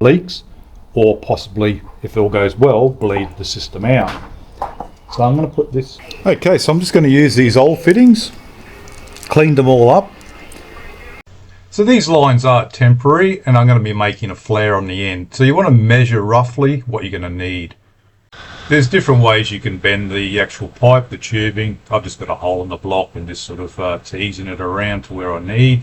leaks, or possibly, if it all goes well, bleed the system out. So I'm going to put this... Okay, so I'm just going to use these old fittings, cleaned them all up. So these lines are temporary, and I'm going to be making a flare on the end. So you want to measure roughly what you're going to need. There's different ways you can bend the actual pipe, the tubing. I've just got a hole in the block and just sort of teasing it around to where I need.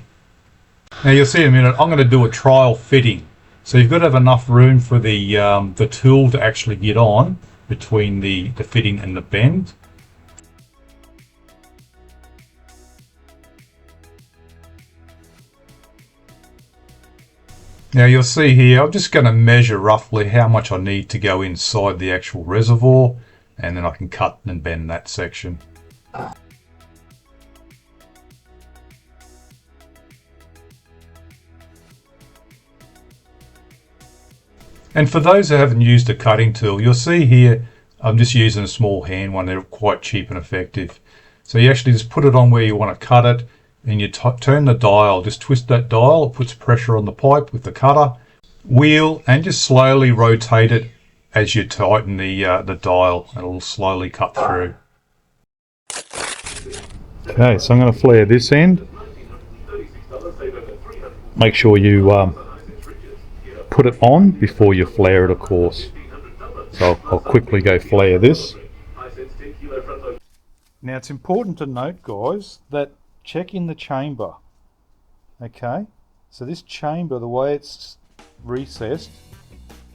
Now you'll see in a minute, I'm going to do a trial fitting. So you've got to have enough room for the tool to actually get on between the fitting and the bend. Now you'll see here, I'm just going to measure roughly how much I need to go inside the actual reservoir, and then I can cut and bend that section. And for those who haven't used a cutting tool, you'll see here, I'm just using a small hand one. They're quite cheap and effective. So you actually just put it on where you want to cut it, and you turn the dial, just twist that dial, it puts pressure on the pipe with the cutter, wheel, and just slowly rotate it as you tighten the dial, and it'll slowly cut through. Okay, so I'm going to flare this end. Make sure you put it on before you flare it, of course. So I'll quickly go flare this. Now it's important to note, guys, that check in the chamber. Okay, so this chamber, the way it's recessed,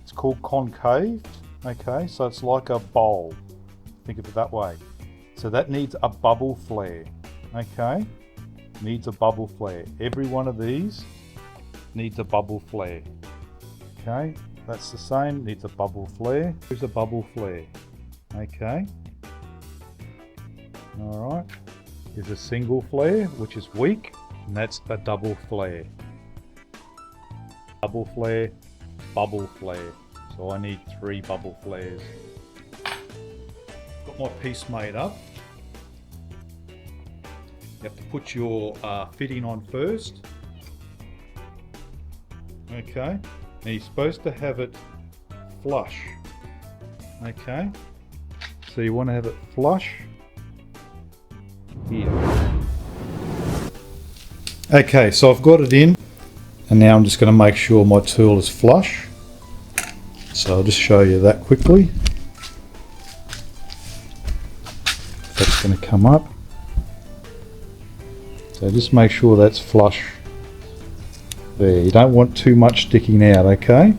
it's called concave. Okay, so it's like a bowl. Think of it that way. So that needs a bubble flare. Okay, needs a bubble flare. Every one of these needs a bubble flare. Okay, that's the same, needs a bubble flare. Here's a bubble flare. Okay, alright. Here's a single flare, which is weak, and that's a double flare. Double flare, bubble flare. So I need 3 bubble flares. Got my piece made up. You have to put your fitting on first. Okay. Now you're supposed to have it flush. Okay. So you want to have it flush here. Okay, so I've got it in, and now I'm just going to make sure my tool is flush. So I'll just show you that quickly. That's going to come up. So just make sure that's flush there. You don't want too much sticking out, okay?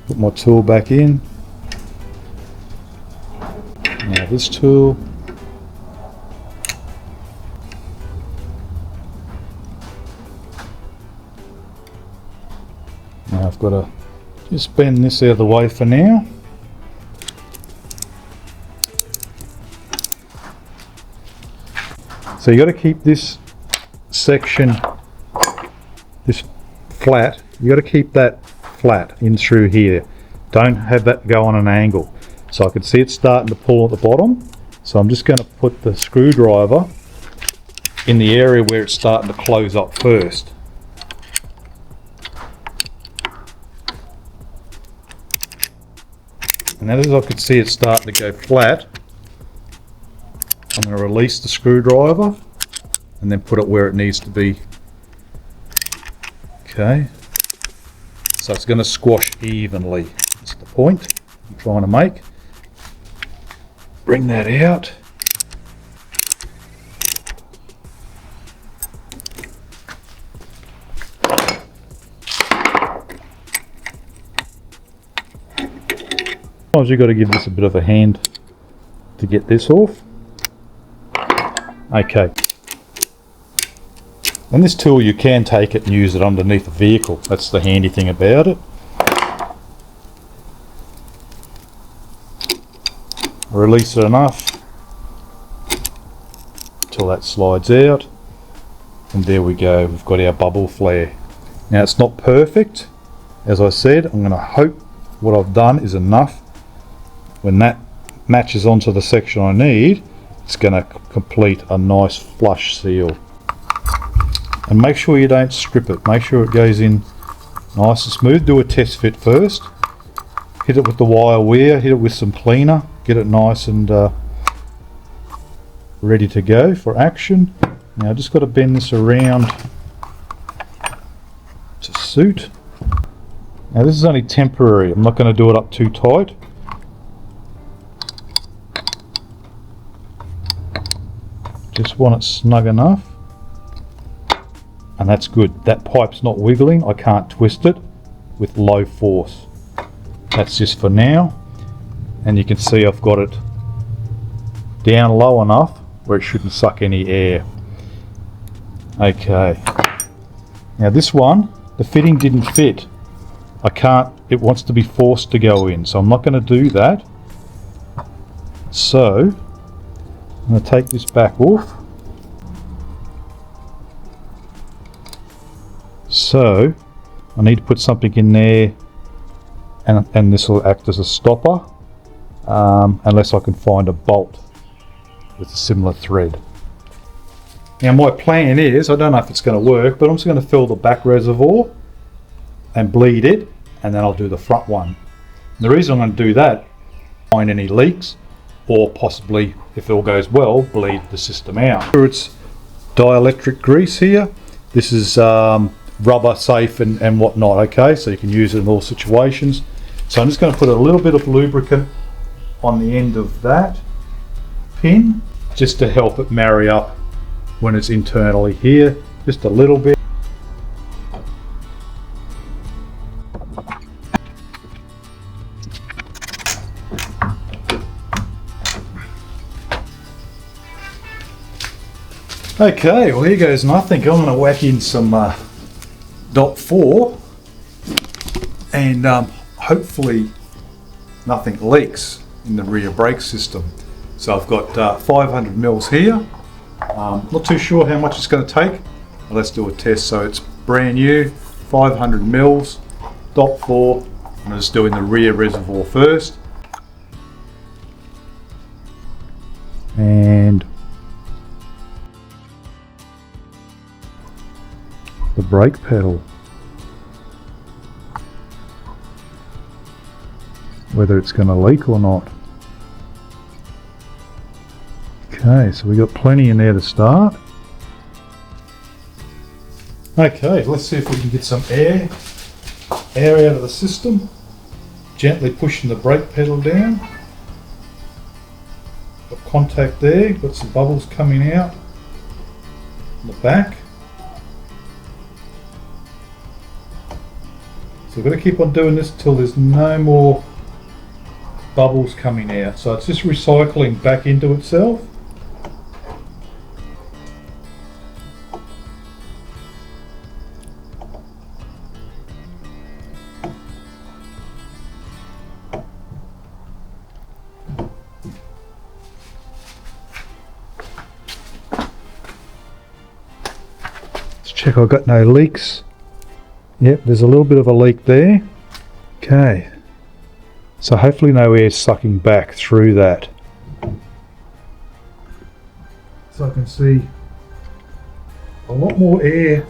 Put my tool back in. Now this tool. Now I've got to just bend this out of the way for now. So you got to keep this section, this flat, you got to keep that flat in through here. Don't have that go on an angle. So I can see it starting to pull at the bottom. So I'm just going to put the screwdriver in the area where it's starting to close up first. And as I can see it starting to go flat, I'm going to release the screwdriver and then put it where it needs to be. Okay, so it's going to squash evenly. That's the point I'm trying to make. Bring that out. Sometimes you've got to give this a bit of a hand to get this off. Okay. And this tool, you can take it and use it underneath the vehicle. That's the handy thing about it. Release it enough until that slides out. And there we go, we've got our bubble flare. Now it's not perfect. As I said, I'm going to hope what I've done is enough. When that matches onto the section I need, it's going to complete a nice flush seal. And make sure you don't strip it. Make sure it goes in Nice and smooth. Do a test fit first. Hit it with the wire weir, hit it with some cleaner, get it nice and ready to go for action. Now I've just got to bend this around to suit. Now this is only temporary, I'm not going to do it up too tight. Just want it snug enough. And that's good. That pipe's not wiggling, I can't twist it with low force. That's just for now. And you can see I've got it down low enough where it shouldn't suck any air. Okay. Now this one, the fitting didn't fit. I can't, it wants to be forced to go in, so I'm not going to do that. So, I'm going to take this back off. So, I need to put something in there, and this will act as a stopper, unless I can find a bolt with a similar thread. Now my plan is, I don't know if it's going to work, but I'm just going to fill the back reservoir and bleed it, and then I'll do the front one. And the reason I'm going to do that, find any leaks, or possibly, if it all goes well, bleed the system out. It's dielectric grease here. This is rubber safe and whatnot, okay, so you can use it in all situations. So I'm just going to put a little bit of lubricant on the end of that pin just to help it marry up when it's internally here, just a little bit. Okay, well here goes, and I think I'm going to whack in some dot 4 and hopefully nothing leaks in the rear brake system. So I've got 500 mils here. Not too sure how much it's going to take. Let's do a test. So it's brand new, 500 mils, dot 4. I'm just doing the rear reservoir first. And the brake pedal. Whether it's going to leak or not. Okay, so we got plenty in there to start. Okay, let's see if we can get some air out of the system. Gently pushing the brake pedal down. Got contact there, got some bubbles coming out on the back. So we've got to keep on doing this till there's no more bubbles coming out. So it's just recycling back into itself. Let's check I've got no leaks. Yep, there's a little bit of a leak there. Okay. So hopefully no air is sucking back through that. So I can see a lot more air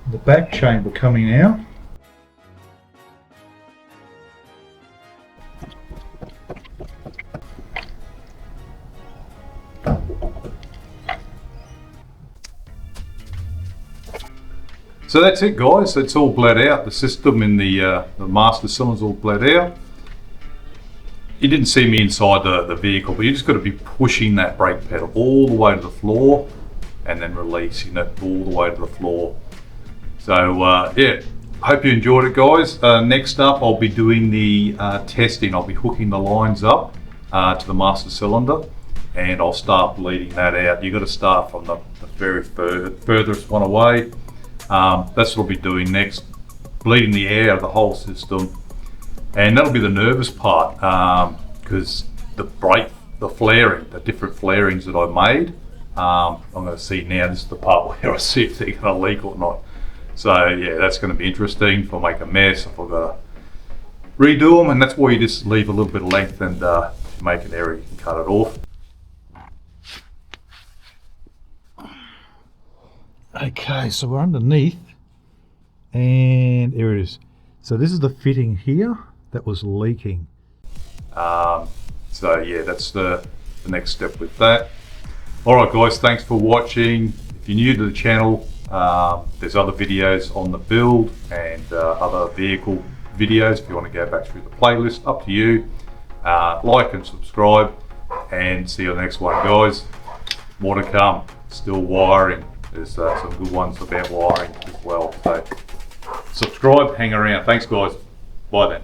in the back chamber coming out. So that's it, guys. It's all bled out. The system in the master cylinder's all bled out. You didn't see me inside the vehicle, but you just got to be pushing that brake pedal all the way to the floor and then releasing it all the way to the floor. So yeah, hope you enjoyed it, guys. Next up, I'll be doing the testing. I'll be hooking the lines up to the master cylinder, and I'll start bleeding that out. You've got to start from the very furthest one away. That's what I'll be doing next, bleeding the air out of the whole system, and that'll be the nervous part, because the flaring, the different flarings that I made, I'm going to see now. This is the part where I see if they're going to leak or not. So yeah, that's going to be interesting. If I make a mess, if I've got to redo them, and that's why you just leave a little bit of length, and if you make an error, you can cut it off. Okay, so we're underneath, and So this is the fitting here that was leaking. So yeah, that's the next step with that. Alright guys, thanks for watching. If you're new to the channel, there's other videos on the build and other vehicle videos. If you want to go back through the playlist, up to you. Like and subscribe, and see you on the next one guys. More to come, still wiring. There's some good ones about wiring as well. So subscribe, hang around. Thanks guys, bye then.